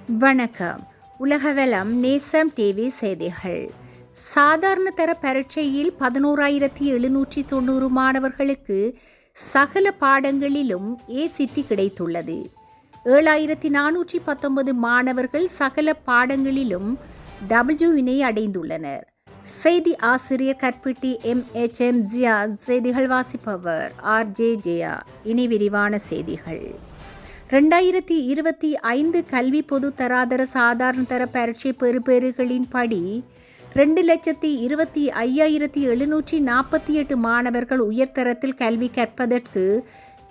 வணக்கம். உலகவலம் நேசம் டிவி செய்திகள். சாதாரண தர பரீட்சையில் 11,790 மாணவர்களுக்கு சகல பாடங்களிலும் ஏ சித்தி கிடைத்துள்ளது. 7,419 மாணவர்கள் சகல பாடங்களிலும் டபிள்யூவினை அடைந்துள்ளனர். செய்தி ஆசிரியர் கற்பிட்டி MHM ஜியாத். செய்திகள் வாசிப்பவர் RJ ஜெயா. இனி விரிவான செய்திகள். 2025 கல்வி பொது தராதர சாதாரண தர பரீட்சை பெறுபேறுகளின் படி 2,25,748 மாணவர்கள் உயர்தரத்தில் கல்வி கற்பதற்கு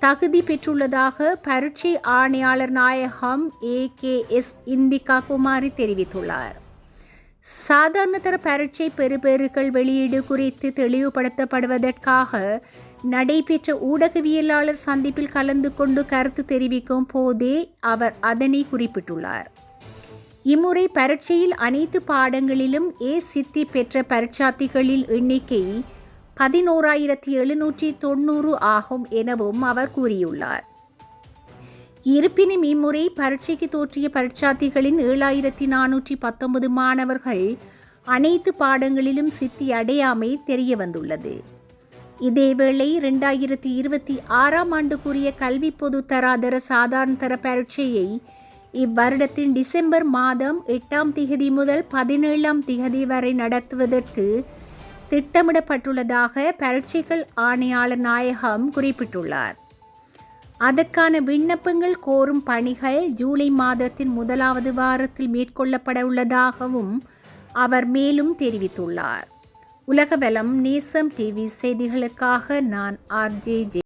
தகுதி பெற்றுள்ளதாக பரீட்சை ஆணையாளர் நாயகம் AKS இந்திகா குமாரி தெரிவித்துள்ளார். சாதாரண தர பரீட்சை பெறுபேறுகள் வெளியீடு குறித்து தெளிவுபடுத்தப்படுவதற்காக நடைபெற்ற ஊடகவியலாளர் சந்திப்பில் கலந்து கொண்டு கருத்து தெரிவிக்கும் போதே அவர் அதனை குறிப்பிட்டுள்ளார். இம்முறை பரீட்சையில் அனைத்து பாடங்களிலும் ஏ சித்தி பெற்ற பரீட்சார்த்திகளின் எண்ணிக்கை 11,790 ஆகும் எனவும் அவர் கூறியுள்ளார். இருப்பினும் இம்முறை பரீட்சைக்கு தோற்றிய பரீட்சார்த்திகளின் 7,419 மாணவர்கள் அனைத்து பாடங்களிலும் சித்தி அடையாமை தெரிய வந்துள்ளது. இதேவேளை 2026ஆம் ஆண்டுக்குரிய கல்வி பொது தராதர சாதாரண தர பரீட்சையை இவ்வருடத்தின் டிசம்பர் மாதம் 8ஆம் திகதி முதல் 17ஆம் திகதி வரை நடத்துவதற்கு திட்டமிடப்பட்டுள்ளதாக பரீட்சைகள் ஆணையாளர் நாயகம் குறிப்பிட்டுள்ளார். அதற்கான விண்ணப்பங்கள் கோரும் பணிகள் ஜூலை மாதத்தின் 1வது வாரத்தில் மேற்கொள்ளப்பட உள்ளதாகவும் அவர் மேலும் தெரிவித்துள்ளார். உலகவலம் நேசம் டிவி செய்திகளுக்காக நான் RJ ஜெயா.